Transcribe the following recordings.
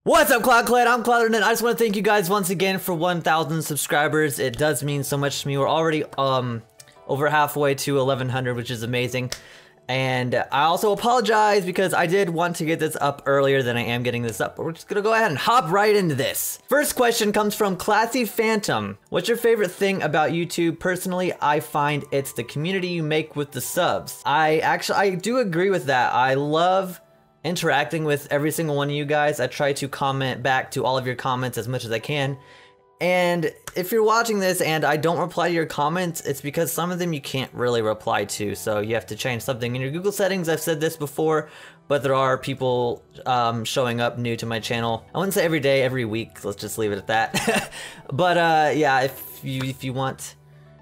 What's up, Cloud Clan? I'm Cloud, and I just want to thank you guys once again for 1,000 subscribers. It does mean so much to me. We're already over halfway to 1,100, which is amazing. And I also apologize because I did want to get this up earlier than I am getting this up, but we're just gonna go ahead and hop right into this. First question comes from Classy Phantom. What's your favorite thing about YouTube? Personally, I find it's the community you make with the subs. I do agree with that. I love interacting with every single one of you guys. I try to comment back to all of your comments as much as I can. And if you're watching this and I don't reply to your comments, it's because some of them you can't really reply to, so you have to change something in your Google settings. I've said this before, but there are people showing up new to my channel. I wouldn't say every day, every week. Let's just leave it at that. But yeah, if you want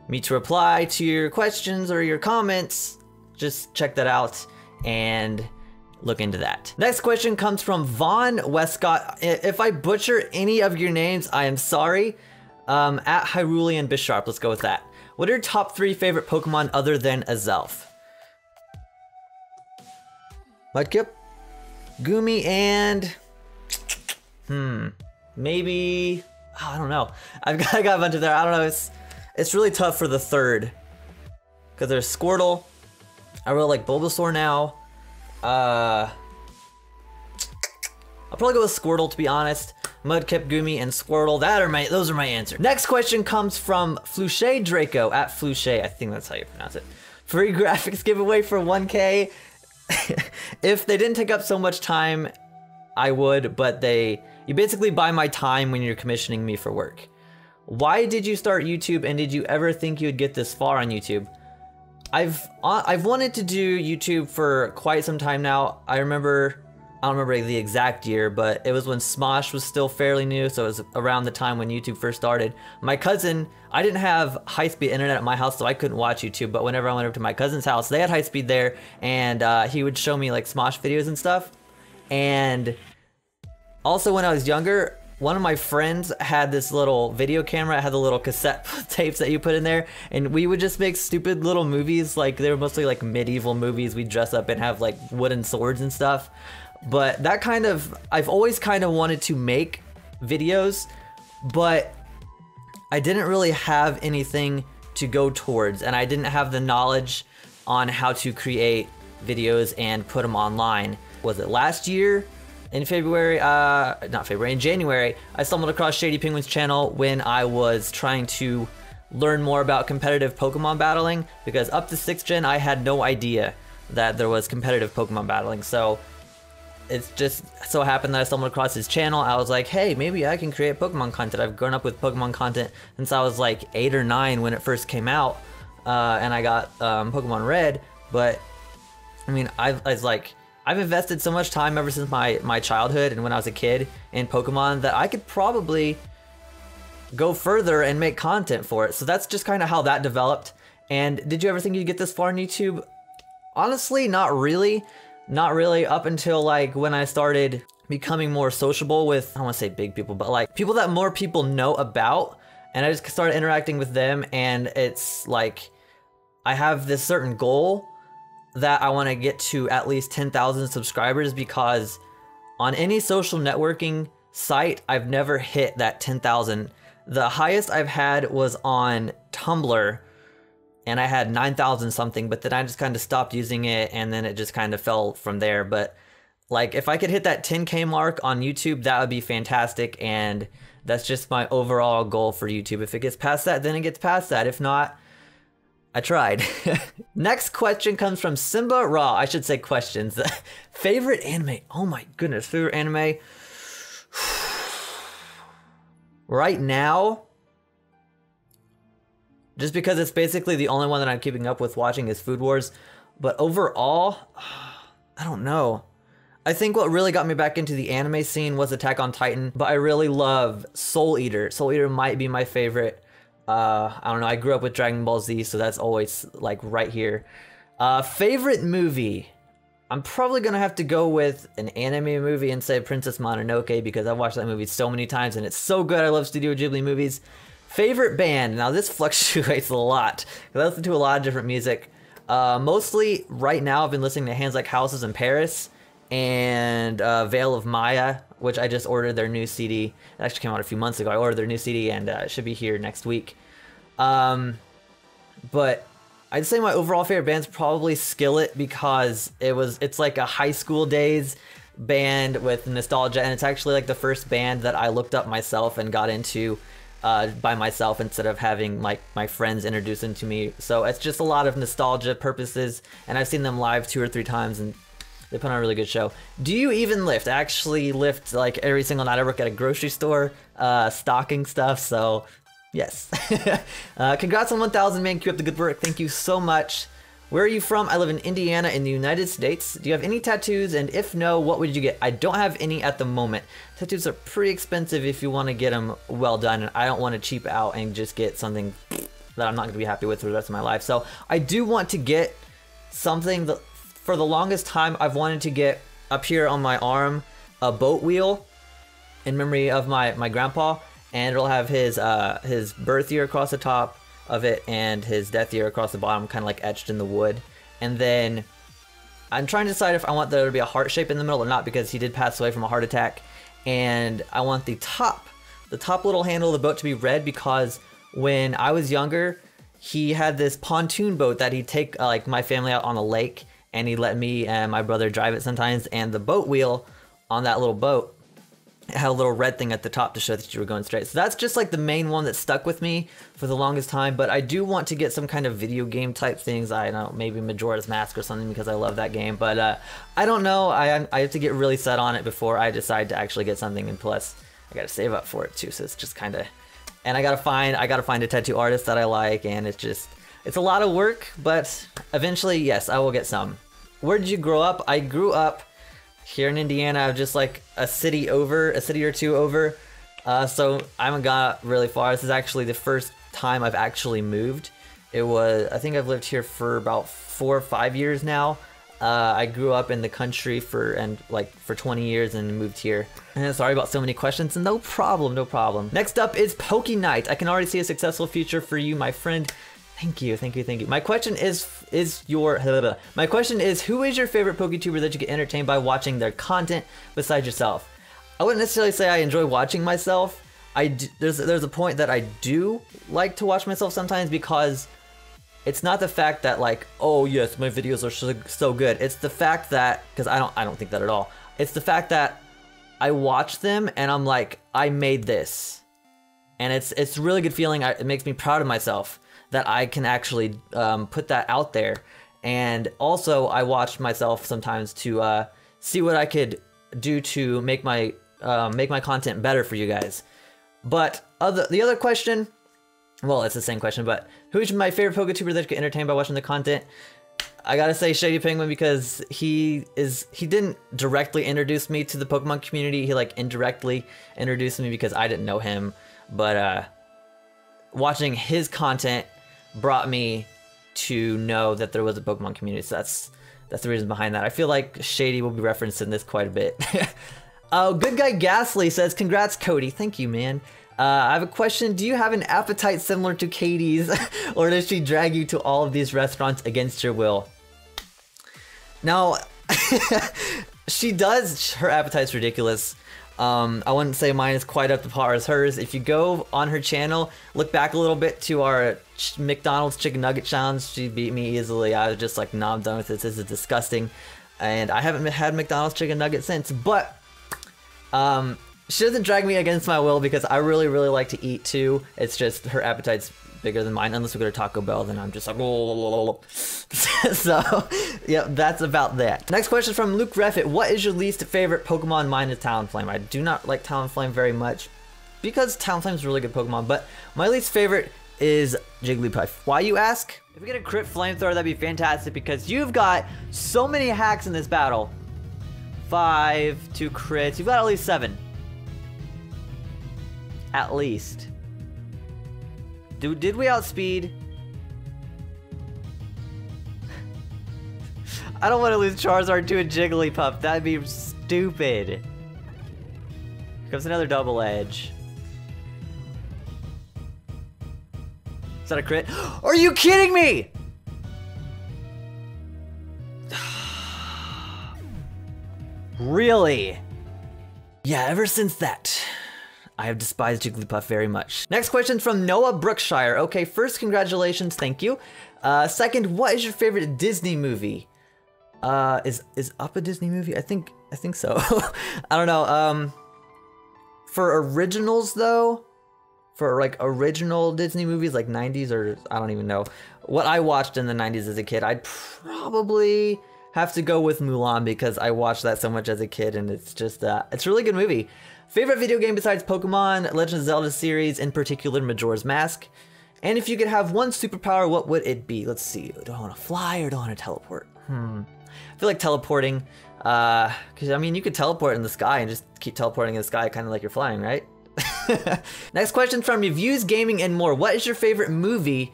me to reply to your questions or your comments, just check that out and look into that. Next question comes from Vaughn Westcott. If I butcher any of your names, I am sorry. At Hyrulean Bisharp, let's go with that. What are your top 3 favorite Pokemon other than Azelf? Mudkip, Gumi, and maybe, oh, I don't know. I got a bunch of there. I don't know. It's really tough for the third because there's Squirtle. I really like Bulbasaur now. I'll probably go with Squirtle, to be honest. Mudkip, Gumi, and Squirtle. Those are my answers. Next question comes from Fluche Draco at Fluche. I think that's how you pronounce it. Free graphics giveaway for 1K. If they didn't take up so much time, I would, but you basically buy my time when you're commissioning me for work. Why did you start YouTube, and did you ever think you'd get this far on YouTube? I've wanted to do YouTube for quite some time now. I don't remember the exact year, but it was when Smosh was still fairly new, so it was around the time when YouTube first started. My cousin, I didn't have high-speed internet at my house, so I couldn't watch YouTube, but whenever I went over to my cousin's house, they had high-speed there, and he would show me like Smosh videos and stuff. And also when I was younger, one of my friends had this little video camera. It had the little cassette tapes that you put in there, and we would just make stupid little movies. Like, they were mostly like medieval movies. We'd dress up and have like wooden swords and stuff. But that I've always kind of wanted to make videos, but I didn't really have anything to go towards, and I didn't have the knowledge on how to create videos and put them online. Was it last year? In January, I stumbled across Shady Penguin's channel when I was trying to learn more about competitive Pokemon battling, because up to 6th gen, I had no idea that there was competitive Pokemon battling. So it's just so happened that I stumbled across his channel. I was like, hey, maybe I can create Pokemon content. I've grown up with Pokemon content since I was like 8 or 9 when it first came out, and I got Pokemon Red. But I mean, I've invested so much time ever since my childhood and when I was a kid in Pokemon that I could probably go further and make content for it. So that's just kind of how that developed. And did you ever think you'd get this far on YouTube? Honestly, not really. Not really, up until like when I started becoming more sociable with, I don't want to say big people, but like people that more people know about. And I just started interacting with them, and it's like I have this certain goal that I want to get to at least 10,000 subscribers, because on any social networking site, I've never hit that 10,000. The highest I've had was on Tumblr, and I had 9,000 something, but then I just kind of stopped using it, and then it just kind of fell from there. But like, if I could hit that 10K mark on YouTube, that would be fantastic, and that's just my overall goal for YouTube. If it gets past that, then it gets past that. If not, I tried. Next question comes from Simba Raw. I should say questions. Favorite anime? Oh my goodness, favorite anime? Right now, just because it's basically the only one that I'm keeping up with watching, is Food Wars. But overall, I don't know. I think what really got me back into the anime scene was Attack on Titan, but I really love Soul Eater. Soul Eater might be my favorite. I don't know, I grew up with Dragon Ball Z, so that's always like right here. Favorite movie? I'm probably gonna have to go with an anime movie and say Princess Mononoke, because I've watched that movie so many times and it's so good. I love Studio Ghibli movies. Favorite band? Now this fluctuates a lot, because I listen to a lot of different music. Mostly right now I've been listening to Hands Like Houses in Paris, and Veil of Maya, which I just ordered their new CD. It actually came out a few months ago. I ordered their new CD, and it should be here next week. But I'd say my overall favorite band's probably Skillet, because it's like a high school days band with nostalgia, and it's actually like the first band that I looked up myself and got into by myself instead of having like my friends introduce them to me. So it's just a lot of nostalgia purposes, and I've seen them live 2 or 3 times, and they put on a really good show. Do you even lift? I actually lift like every single night. I work at a grocery store, stocking stuff, so yes. Congrats on 1,000, man. Keep up the good work. Thank you so much. Where are you from? I live in Indiana in the United States. Do you have any tattoos? And if no, what would you get? I don't have any at the moment. Tattoos are pretty expensive if you want to get them well done, and I don't want to cheap out and just get something that I'm not going to be happy with for the rest of my life. So I do want to get something that, for the longest time, I've wanted to get up here on my arm a boat wheel in memory of my grandpa, and it'll have his birth year across the top of it and his death year across the bottom, kind of like etched in the wood. And then I'm trying to decide if I want there to be a heart shape in the middle or not, because he did pass away from a heart attack. And I want the top little handle of the boat to be red, because when I was younger, he had this pontoon boat that he'd take like my family out on a lake, and he let me and my brother drive it sometimes. And the boat wheel on that little boat, it had a little red thing at the top to show that you were going straight. So that's just like the main one that stuck with me for the longest time. But I do want to get some kind of video game type things. I don't know, maybe Majora's Mask or something, because I love that game. But I don't know. I have to get really set on it before I decide to actually get something. And plus, I got to save up for it too. So it's just kind of, and I gotta find a tattoo artist that I like, and it's a lot of work. But eventually, yes, I will get some. Where did you grow up? I grew up here in Indiana, just like a city or two over. So I haven't got really far. This is actually the first time I've actually moved. I think I've lived here for about 4 or 5 years now. I grew up in the country for 20 years and moved here. And sorry about so many questions. No problem, no problem. Next up is Poke Night. I can already see a successful future for you, my friend. Thank you, thank you, thank you. My question is who is your favorite PokeTuber that you get entertained by watching their content besides yourself? I wouldn't necessarily say I enjoy watching myself. There's a point that I do like to watch myself sometimes, because it's not the fact that like, oh yes, my videos are so good. It's the fact that, because I don't think that at all. It's the fact that I watch them and I'm like, I made this, and it's a really good feeling. It makes me proud of myself that I can actually put that out there. And also, I watch myself sometimes to see what I could do to make my content better for you guys. But the other question, well, it's the same question, but who's my favorite PokeTuber that you get entertained by watching the content? I gotta say Shady Penguin, because he didn't directly introduce me to the Pokemon community. He like indirectly introduced me because I didn't know him. But watching his content brought me to know that there was a Pokemon community. So that's the reason behind that. I feel like Shady will be referenced in this quite a bit. Good Guy Ghastly says, congrats, Cody. Thank you, man. I have a question. Do you have an appetite similar to Katie's, or does she drag you to all of these restaurants against your will? Now, she does. Her appetite's ridiculous. I wouldn't say mine is quite up to par as hers. If you go on her channel, look back a little bit to our McDonald's chicken nugget challenge, she beat me easily. I was just like, nah, I'm done with this. This is disgusting. And I haven't had McDonald's chicken nugget since. But she doesn't drag me against my will, because I really, really like to eat too. It's just her appetite's bigger than mine. Unless we go to Taco Bell, then I'm just like, oh. So, yeah, that's about that. Next question from Luke Reffit. What is your least favorite Pokemon? Mine is Talonflame. I do not like Talonflame very much, because Talonflame is a really good Pokemon, but my least favorite is Jigglypuff. Why, you ask? If we get a crit flamethrower, that'd be fantastic, because you've got so many hacks in this battle. 5, 2 crits. You've got at least 7. At least. Did we outspeed? I don't want to lose Charizard to a Jigglypuff. That'd be stupid. Here comes another double edge. Is that a crit? Are you kidding me? Really? Yeah, ever since that, I have despised Jigglypuff very much. Next question from Noah Brookshire. Okay, first, congratulations, thank you. Second, what is your favorite Disney movie? Is Up a Disney movie? I think so. I don't know. For originals though, for like original Disney movies, like 90s or I don't even know what I watched in the 90s as a kid, I'd probably have to go with Mulan because I watched that so much as a kid, and it's just it's a really good movie. Favorite video game besides Pokemon, Legend of Zelda series, in particular Majora's Mask. And if you could have one superpower, what would it be? Let's see. Do I want to fly or do I want to teleport? I feel like teleporting, because I mean you could teleport in the sky and just keep teleporting in the sky, kind of like you're flying, right? Next question from Reviews, Gaming, and More. What is your favorite movie?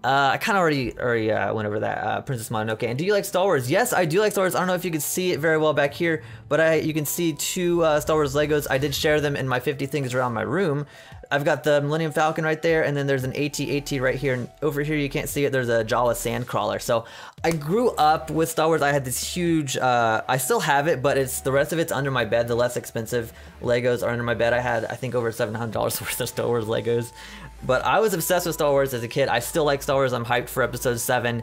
I kind of already went over that. Princess Mononoke. And do you like Star Wars? Yes, I do like Star Wars. I don't know if you can see it very well back here, but you can see two Star Wars Legos. I did share them in my 50 things around my room. I've got the Millennium Falcon right there, and then there's an AT-AT right here, and over here you can't see it, there's a Jawa Sandcrawler. So I grew up with Star Wars. I had this huge, I still have it, but the rest of it's under my bed. The less expensive Legos are under my bed. I had, I think, over $700 worth of Star Wars Legos. But I was obsessed with Star Wars as a kid. I still like Star Wars. I'm hyped for episode 7.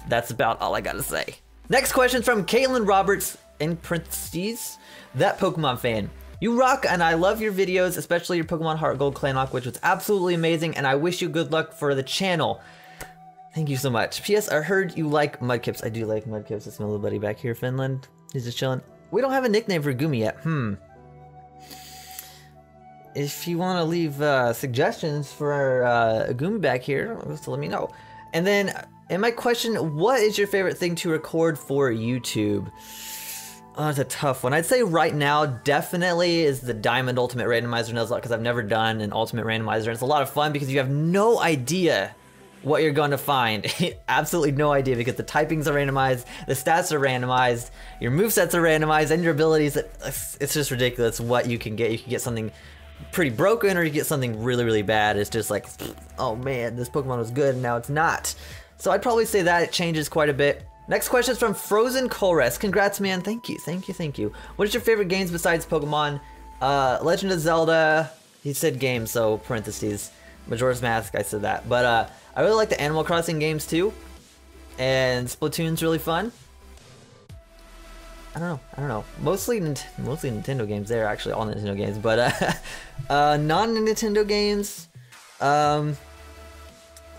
That's about all I gotta say. Next question from Caitlin Roberts, in parentheses, that Pokemon fan. You rock, and I love your videos, especially your Pokemon Heart Gold Clanlock, which was absolutely amazing, and I wish you good luck for the channel. Thank you so much. P.S. I heard you like Mudkips. I do like Mudkips. It's my little buddy back here, Finland. He's just chilling. We don't have a nickname for Gumi yet. If you want to leave suggestions for a Gumi back here, just let me know. And then, in my question, what is your favorite thing to record for YouTube? Oh, it's a tough one. I'd say right now, definitely is the Diamond Ultimate Randomizer Nuzlocke, because I've never done an Ultimate Randomizer, and it's a lot of fun because you have no idea what you're going to find. Absolutely no idea, because the typings are randomized, the stats are randomized, your movesets are randomized, and your abilities, it's just ridiculous what you can get. You can get something pretty broken, or you get something really, really bad. It's just like, oh man, this Pokemon was good, and now it's not. So I'd probably say that it changes quite a bit. Next question is from Frozen Colress. Congrats, man. Thank you, thank you, thank you. What is your favorite games besides Pokemon? Legend of Zelda. He said games, so parentheses. Majora's Mask, I said that. But I really like the Animal Crossing games too. And Splatoon's really fun. I don't know. Mostly Nintendo games. They're actually all Nintendo games. But non-Nintendo games. Let's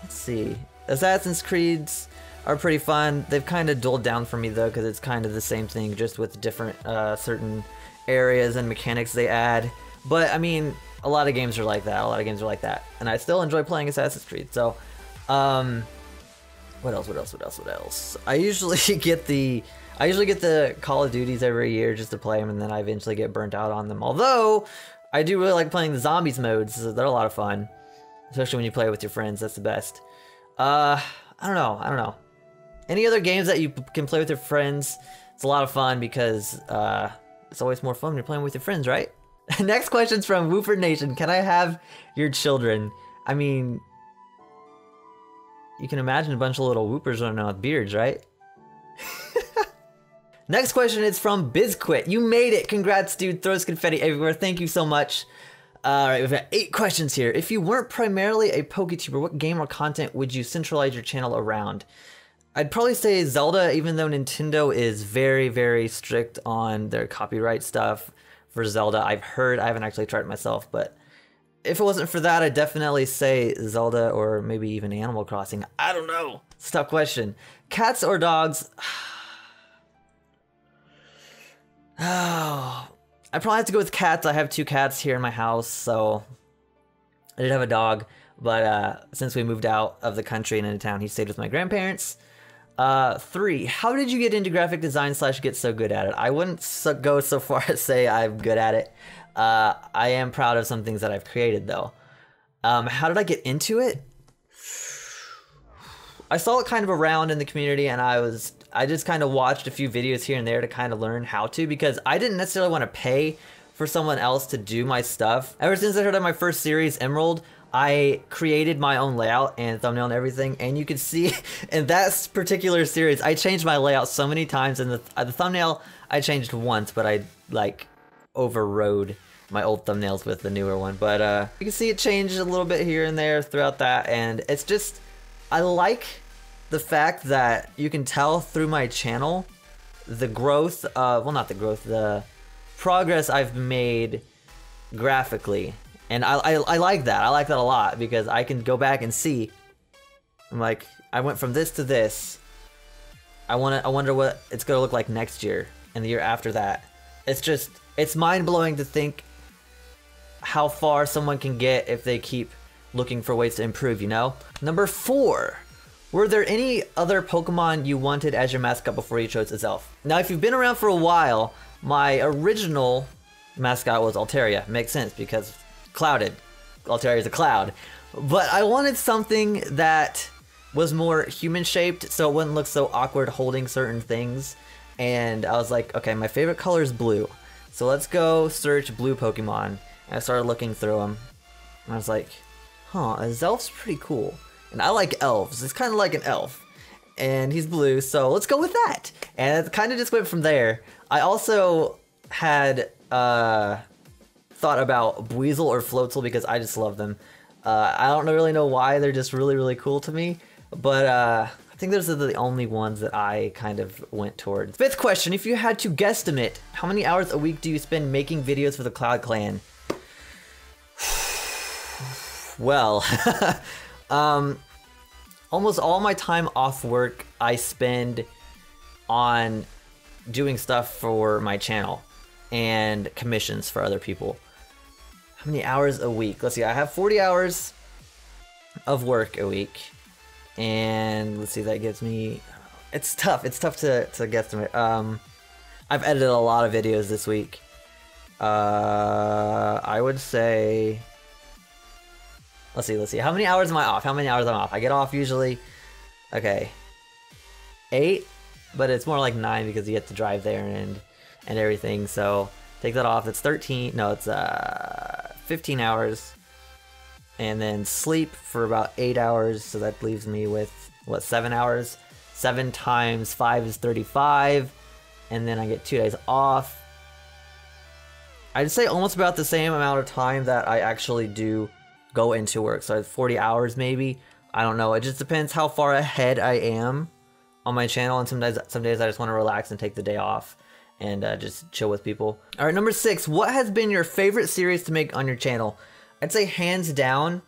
see. Assassin's Creed's are pretty fun. They've kind of dulled down for me though, because it's kind of the same thing, just with different certain areas and mechanics they add. But I mean, a lot of games are like that. And I still enjoy playing Assassin's Creed. So, what else? I usually get the Call of Duties every year just to play them, and then I eventually get burnt out on them. Although, I do really like playing the Zombies modes. They're a lot of fun. Especially when you play with your friends, that's the best. I don't know. Any other games that you can play with your friends? It's a lot of fun because it's always more fun when you're playing with your friends, right? Next question's from Woofer Nation. Can I have your children? I mean, you can imagine a bunch of little whoopers running around with beards, right? Next question is from BizQuit. You made it. Congrats, dude. Throws confetti everywhere. Thank you so much. Alright, we've got 8 questions here. If you weren't primarily a PokeTuber, what game or content would you centralize your channel around? I'd probably say Zelda, even though Nintendo is very, very strict on their copyright stuff for Zelda. I've heard, I haven't actually tried it myself, but if it wasn't for that, I'd definitely say Zelda or maybe even Animal Crossing. I don't know. It's a tough question. Cats or dogs? Oh, I probably have to go with cats. I have 2 cats here in my house, so I did have a dog, but since we moved out of the country and into town, he stayed with my grandparents. 3, how did you get into graphic design / get so good at it? I wouldn't go so far as say I'm good at it. I am proud of some things that I've created though. How did I get into it? I saw it kind of around in the community, and I just kind of watched a few videos here and there to kind of learn how to, because I didn't necessarily want to pay for someone else to do my stuff. Ever since I heard of my first series, Emerald, I created my own layout and thumbnail and everything, and you can see in that particular series, I changed my layout so many times, and the thumbnail, I changed once, but I like overrode my old thumbnails with the newer one. But you can see it changed a little bit here and there throughout that, and it's just, I like the fact that you can tell through my channel the growth of, well, not the growth, the progress I've made graphically. And I like that. I like that a lot because I can go back and see, I'm like, I went from this to this. I wonder what it's gonna look like next year and the year after that. It's just, it's mind-blowing to think how far someone can get if they keep looking for ways to improve, you know? Number 4. Were there any other Pokemon you wanted as your mascot before you chose Azelf? Now, if you've been around for a while, my original mascot was Altaria. Makes sense because clouded. Altaria is a cloud. But I wanted something that was more human-shaped so it wouldn't look so awkward holding certain things. And I was like, okay, my favorite color is blue. So let's go search blue Pokemon. And I started looking through them. And I was like, huh, Azelf's pretty cool. And I like elves. It's kind of like an elf. And he's blue, so let's go with that. And it kind of just went from there. I also had thought about Buizel or Floatzel because I just love them. I don't really know why, they're just really, really cool to me. But I think those are the only ones that I kind of went towards. 5th question, if you had to guesstimate, how many hours a week do you spend making videos for the Cloud Clan? Well, almost all my time off work I spend on doing stuff for my channel and commissions for other people. How many hours a week? Let's see, I have 40 hours of work a week. And let's see, that gives me, it's tough to guesstimate. I've edited a lot of videos this week. I would say, let's see, how many hours am I off? I get off usually, okay, 8, but it's more like 9 because you have to drive there and everything, so take that off, it's 13, no, it's 15 hours. And then sleep for about 8 hours, so that leaves me with, what, 7 hours? 7 times 5 is 35, and then I get 2 days off. I'd say almost about the same amount of time that I actually do go into work, so 40 hours maybe. I don't know, it just depends how far ahead I am on my channel, and some days I just want to relax and take the day off and just chill with people. All right, number 6, what has been your favorite series to make on your channel? I'd say hands down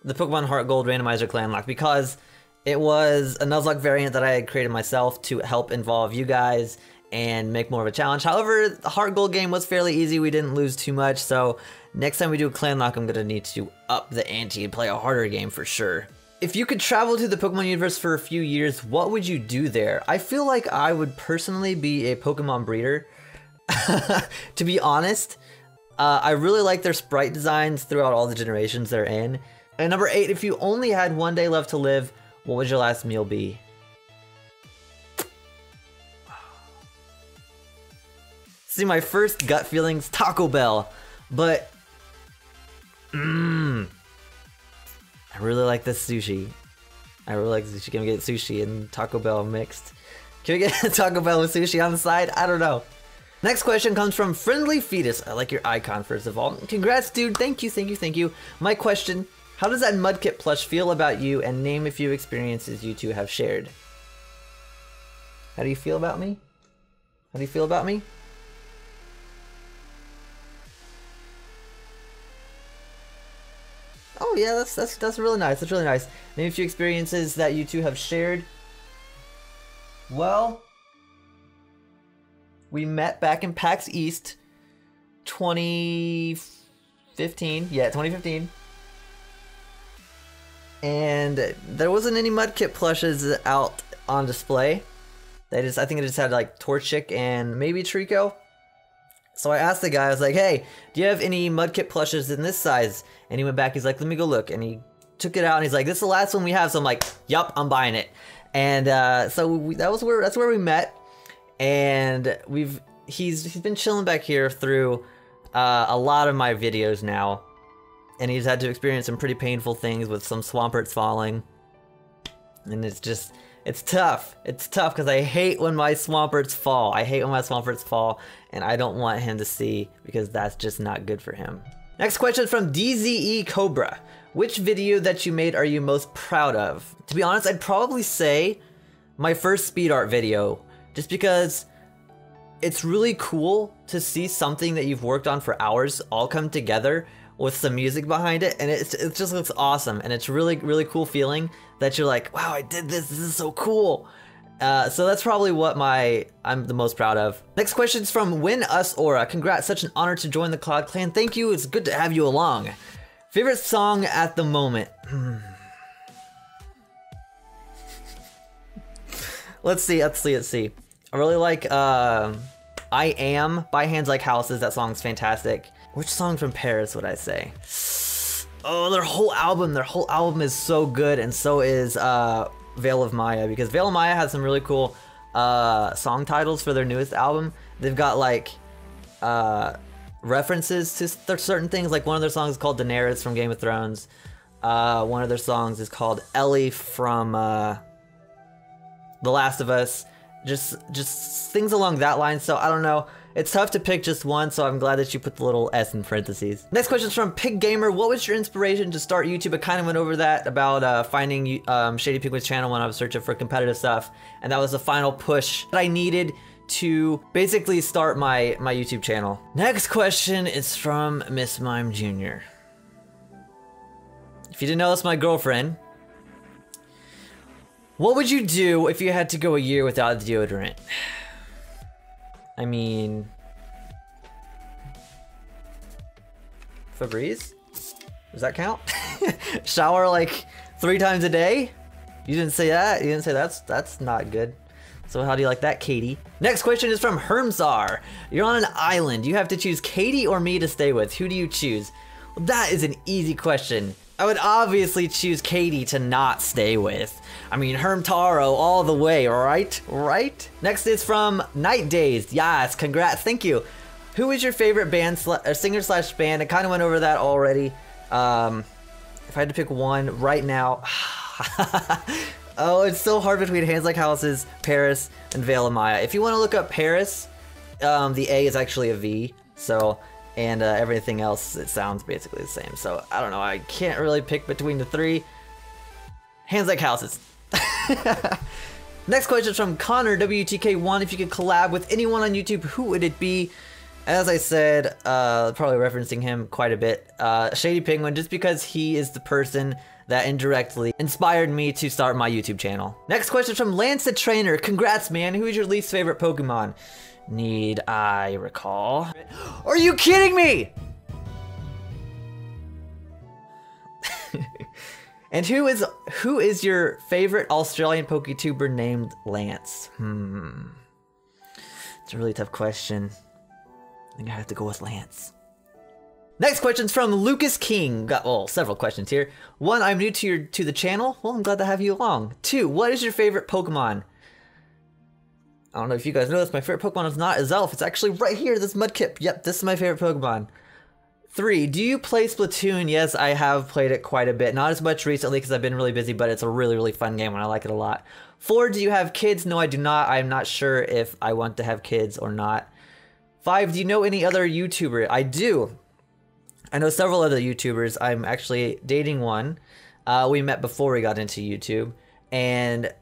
the Pokemon Heart Gold Randomizer Clan Lock, because it was a Nuzlocke variant that I had created myself to help involve you guys and make more of a challenge. However, the Heart Gold game was fairly easy, we didn't lose too much, so next time we do a Clan Lock I'm gonna need to up the ante and play a harder game for sure. If you could travel to the Pokemon universe for a few years, what would you do there? I feel like I would personally be a Pokemon breeder, to be honest. I really like their sprite designs throughout all the generations they're in. And number 8, if you only had 1 day left to live, what would your last meal be? See, my first gut feelings, Taco Bell, but I really like this sushi. I really like sushi. Can we get sushi and Taco Bell mixed? Can we get Taco Bell with sushi on the side? I don't know. Next question comes from Friendly Fetus. I like your icon, first of all. Congrats, dude. Thank you. My question, how does that Mudkip plush feel about you, and name a few experiences you two have shared? How do you feel about me? Oh yeah, that's really nice. Name a few experiences that you two have shared. Well, we met back in PAX East 2015. Yeah, 2015. And there wasn't any Mudkip plushes out on display. I think it just had like Torchic and maybe Trico. So I asked the guy, I was like, hey, do you have any Mudkip plushes in this size? And he went back, he's like, let me go look. And he took it out and he's like, this is the last one we have. So I'm like, yup, I'm buying it. And that's where we met. And he's been chilling back here through a lot of my videos now, and he's had to experience some pretty painful things with some Swamperts falling, and it's just It's tough. It's tough because I hate when my Swamperts fall. I hate when my Swamperts fall, and I don't want him to see because that's just not good for him. Next question from DZE Cobra. Which video that you made are you most proud of? To be honest, I'd probably say my first speed art video, just because it's really cool to see something that you've worked on for hours all come together with some music behind it, and it just looks awesome, and it's really cool feeling that you're like, wow, I did this is so cool. So that's probably what I'm the most proud of. Next question's from Win Us Aura. Congrats, such an honor to join the Cloud Clan. Thank you, it's good to have you along. Favorite song at the moment? Let's see. I really like I Am by Hands Like Houses. That song's fantastic. Which song from Paris would I say? Oh, their whole album is so good, and so is Veil of Maya, because Veil of Maya has some really cool song titles for their newest album. They've got like references to certain things, like one of their songs is called Daenerys from Game of Thrones. One of their songs is called Ellie from The Last of Us. Just things along that line. So I don't know. It's tough to pick just one, so I'm glad that you put the little S in parentheses. Next question is from Pig Gamer. What was your inspiration to start YouTube? I kind of went over that about finding Shady Penguin's channel when I was searching for competitive stuff, and that was the final push that I needed to basically start my YouTube channel. Next question is from Miss Mime Jr. If you didn't know, that's my girlfriend. What would you do if you had to go a year without deodorant? I mean, Febreze? Does that count? Shower like 3 times a day? You didn't say that? You didn't say that's not good. So how do you like that, Katie? Next question is from Hermsar. You're on an island. You have to choose Katie or me to stay with. Who do you choose? Well, that is an easy question. I would obviously choose Katie to not stay with. I mean, Hermtaro all the way, right? Right? Next is from Night Days. Yes, congrats, thank you. Who is your favorite band, singer slash band? I kind of went over that already. If I had to pick one right now. Oh, it's so hard between Hands Like Houses, Paris, and Veil of Maya. If you want to look up Paris, the A is actually a V, so... And everything else, it sounds basically the same. So, I don't know, I can't really pick between the 3. Hands Like Houses. Next question is from Connor, WTK1. If you could collab with anyone on YouTube, who would it be? As I said, probably referencing him quite a bit, Shady Penguin, just because he is the person that indirectly inspired me to start my YouTube channel. Next question is from Lance the Trainer. Congrats, man. Who is your least favorite Pokemon? Need I recall? Are you kidding me? And who is your favorite Australian PokeTuber named Lance? It's a really tough question. I think I have to go with Lance. Next question's from Lucas King. Got several questions here. 1, I'm new to the channel. Well, I'm glad to have you along. 2, what is your favorite Pokemon? I don't know if you guys know this, my favorite Pokemon is not Azelf. It's actually right here, this Mudkip. Yep, this is my favorite Pokemon. 3, do you play Splatoon? Yes, I have played it quite a bit. Not as much recently because I've been really busy, but it's a really fun game and I like it a lot. 4, do you have kids? No, I do not. I'm not sure if I want to have kids or not. 5, do you know any other YouTuber? I do. I know several other YouTubers. I'm actually dating one. We met before we got into YouTube. And,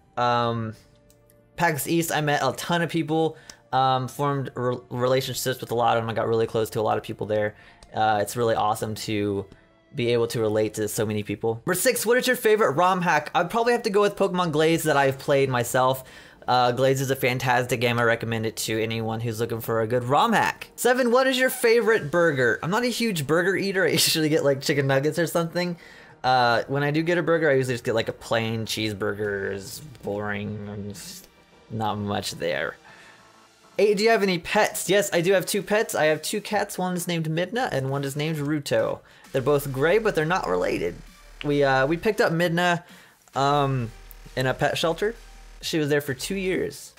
PAX East, I met a ton of people, formed relationships with a lot of them. I got really close to a lot of people there. It's really awesome to be able to relate to so many people. Number 6, what is your favorite ROM hack? I'd probably have to go with Pokemon Glaze that I've played myself. Glaze is a fantastic game. I recommend it to anyone who's looking for a good ROM hack. 7, what is your favorite burger? I'm not a huge burger eater. I usually get like chicken nuggets or something. When I do get a burger, I usually just get like a plain cheeseburger. It's boring. Not much there. 8, do you have any pets? Yes, I do have 2 pets. I have 2 cats. One is named Midna and one is named Ruto. They're both gray, but they're not related. We picked up Midna in a pet shelter. She was there for 2 years.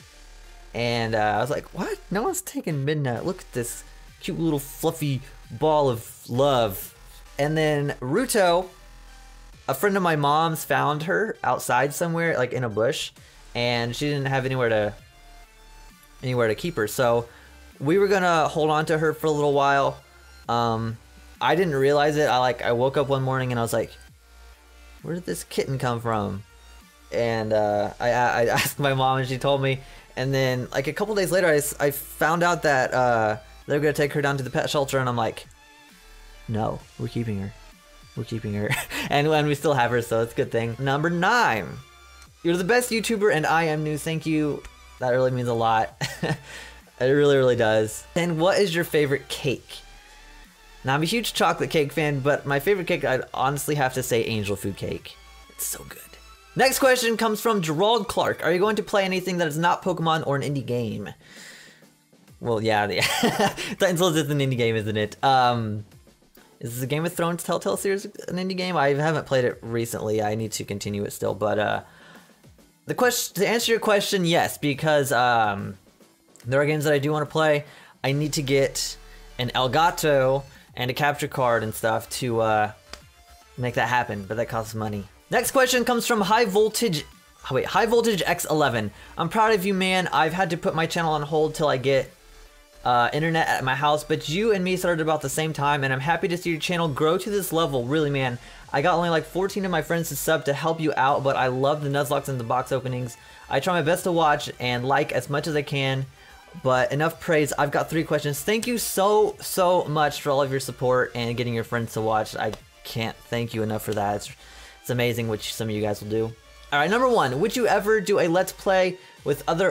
And I was like, what? No one's taking Midna. Look at this cute little fluffy ball of love. And then Ruto, a friend of my mom's found her outside somewhere, like in a bush. and she didn't have anywhere to keep her. So we were gonna hold on to her for a little while. I didn't realize it. I woke up one morning and I was like, where did this kitten come from? And I asked my mom and she told me. And then like a couple days later, I found out that they were gonna take her down to the pet shelter, and I'm like, no, we're keeping her. We're keeping her. and we still have her, so it's a good thing. Number 9. You're the best YouTuber and I am new. Thank you. That really means a lot. It really, really does. And what is your favorite cake? Now, I'm a huge chocolate cake fan, but my favorite cake, I'd honestly have to say angel food cake. It's so good. Next question comes from Gerald Clark. Are you going to play anything that is not Pokemon or an indie game? Well, yeah. Titan Souls is an indie game, isn't it? Is the Game of Thrones Telltale series an indie game? I haven't played it recently. I need to continue it still, but to answer your question, yes, because there are games that I do want to play. I need to get an Elgato and a capture card and stuff to make that happen, but that costs money. Next question comes from High Voltage X11. I'm proud of you, man. I've had to put my channel on hold till I get internet at my house, but you and me started about the same time, and I'm happy to see your channel grow to this level. Really, man. I got only like 14 of my friends to sub to help you out, but I love the Nuzlocke and the box openings. I try my best to watch and like as much as I can, but enough praise. I've got 3 questions. Thank you so much for all of your support and getting your friends to watch. I can't thank you enough for that. It's amazing what some of you guys will do. All right, number 1, would you ever do a Let's Play with other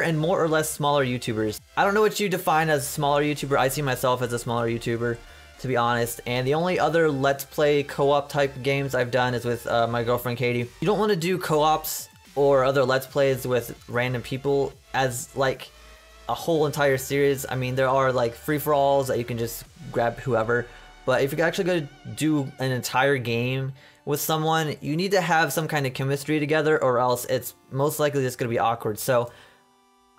and more or less smaller YouTubers? I don't know what you define as a smaller YouTuber. I see myself as a smaller YouTuber, to be honest. And the only other Let's Play co-op type games I've done is with my girlfriend Katie. You don't want to do co-ops or other Let's Plays with random people as like a whole entire series. I mean, there are like free-for-alls that you can just grab whoever. But if you're actually going to do an entire game with someone, you need to have some kind of chemistry together, or else it's most likely just going to be awkward. So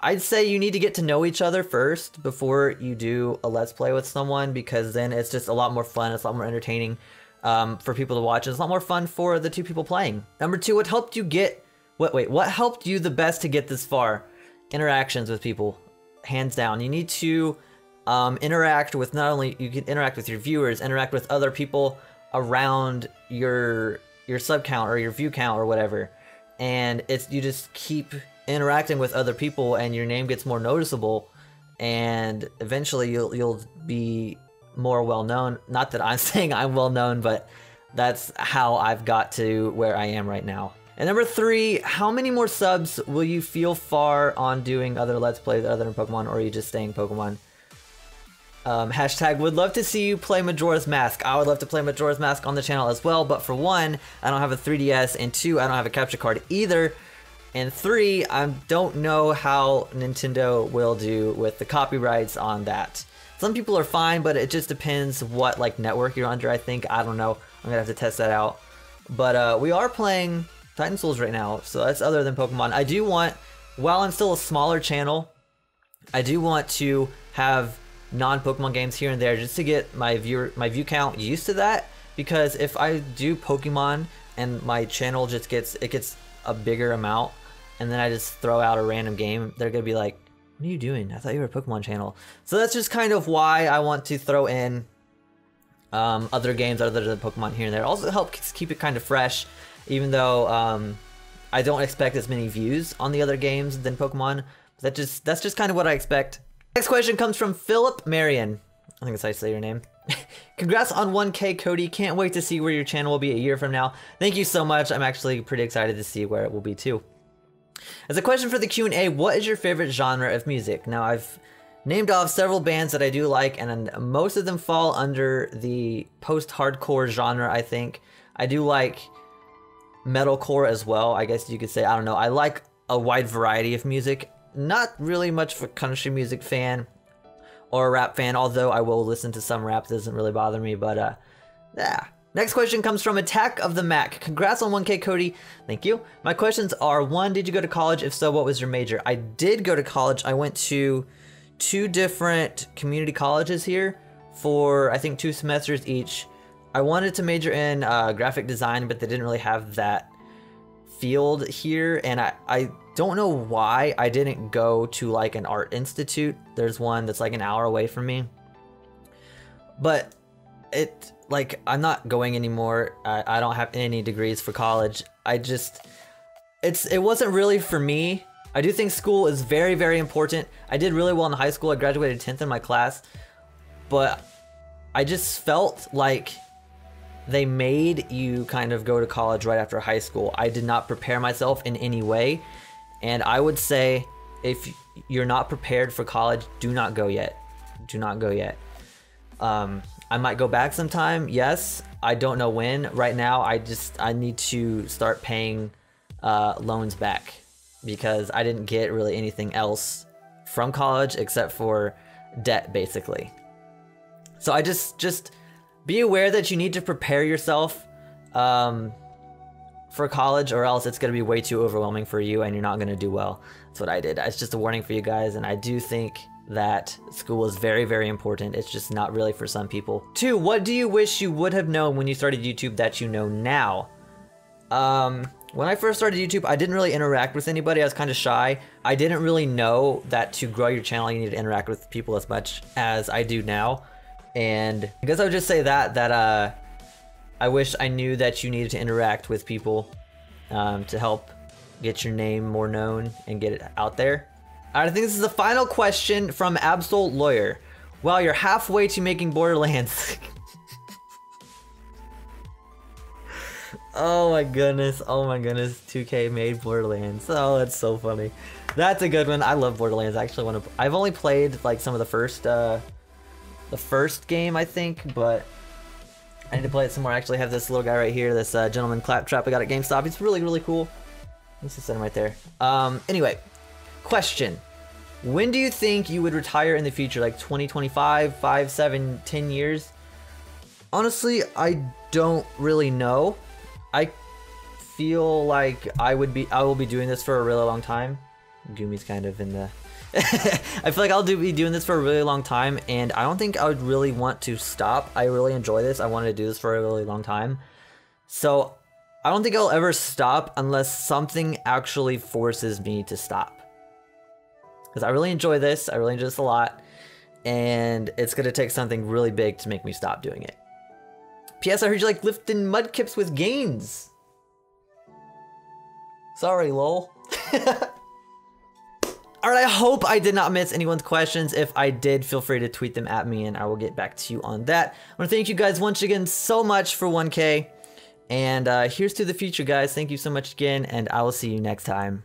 I'd say you need to get to know each other first before you do a Let's Play with someone, because then it's just a lot more fun. It's a lot more entertaining for people to watch. It's a lot more fun for the 2 people playing. Number 2, what helped you the best to get this far? Interactions with people, hands down. You need to interact with, not only you can interact with your viewers, interact with other people around your sub count or your view count or whatever, and you just keep interacting with other people and your name gets more noticeable, and eventually you'll be more well known. Not that I'm saying I'm well known, but that's how I've got to where I am right now. And number 3, how many more subs will you feel far on doing other Let's Plays other than Pokemon, or are you just staying Pokemon? Hashtag would love to see you play Majora's Mask. I would love to play Majora's Mask on the channel as well, but for 1, I don't have a 3DS, and 2, I don't have a capture card either, and 3, I don't know how Nintendo will do with the copyrights on that. Some people are fine, but it just depends what like network you're under, I think. I don't know. I'm gonna have to test that out. But we are playing Titan Souls right now, so that's other than Pokemon. I do want, while I'm still a smaller channel, I do want to have non-Pokemon games here and there just to get my view count used to that, because if I do Pokemon and my channel just gets a bigger amount and then I just throw out a random game, they're gonna be like, what are you doing? I thought you were a Pokemon channel. So that's just kind of why I want to throw in other games other than Pokemon here and there. Also helps keep it kind of fresh, even though I don't expect as many views on the other games than Pokemon. That's just kind of what I expect. Next question comes from Philip Marion. I think that's how you say your name. Congrats on 1K, Cody. Can't wait to see where your channel will be a year from now. Thank you so much. I'm actually pretty excited to see where it will be too. As a question for the Q&A, what is your favorite genre of music? Now, I've named off several bands that I do like, and most of them fall under the post-hardcore genre, I think. I do like metalcore as well, I guess you could say. I don't know. I like a wide variety of music. Not really much of a country music fan or a rap fan, although I will listen to some rap. That doesn't really bother me, but yeah. Next question comes from Attack of the Mac. Congrats on 1K, Cody. Thank you. My questions are, 1, did you go to college? If so, what was your major? I did go to college. I went to 2 different community colleges here for, I think, 2 semesters each. I wanted to major in graphic design, but they didn't really have that field here, and I don't know why I didn't go to like an art institute. There's one that's like an hour away from me, but like I'm not going anymore. I don't have any degrees for college. It wasn't really for me. I do think school is very, very important. I did really well in high school. I graduated 10th in my class, but I just felt like they made you kind of go to college right after high school. I did not prepare myself in any way, and I would say if you're not prepared for college, do not go yet. Do not go yet. I might go back sometime, yes. I don't know when. Right now, I need to start paying loans back because I didn't get really anything else from college except for debt, basically. So I just be aware that you need to prepare yourself for college, or else it's going to be way too overwhelming for you and you're not going to do well. That's what I did. It's just a warning for you guys, and I do think that school is very, very important. It's just not really for some people. 2, what do you wish you would have known when you started YouTube that you know now? When I first started YouTube, I didn't really interact with anybody. I was kind of shy. I didn't really know that to grow your channel, you need to interact with people as much as I do now. And I guess I would just say that I wish I knew that you needed to interact with people to help get your name more known and get it out there. All right, I think this is the final question from Absol Lawyer. Well, you're halfway to making Borderlands. Oh my goodness, 2K made Borderlands. Oh, that's so funny. That's a good one. I love Borderlands. I actually want to. I've only played like some of the first game, I think, but I need to play it some more. I actually have this little guy right here, this gentleman Claptrap I got at GameStop. He's really, really cool. Let's just set him right there. Anyway, question. When do you think you would retire in the future? Like 2025, 5, 7, 10 years? Honestly, I don't really know. I feel like I will be doing this for a really long time. Gumi's kind of in the... I feel like I'll be doing this for a really long time, and I don't think I would really want to stop. I really enjoy this. I wanted to do this for a really long time. So I don't think I'll ever stop unless something actually forces me to stop. Because I really enjoy this. I really enjoy this a lot. And it's going to take something really big to make me stop doing it. P.S. I heard you like lifting mudkips with gains. Sorry, lol. Alright, I hope I did not miss anyone's questions. If I did, feel free to tweet them at me and I will get back to you on that. I want to thank you guys once again so much for 1K. And here's to the future, guys. Thank you so much again, and I will see you next time.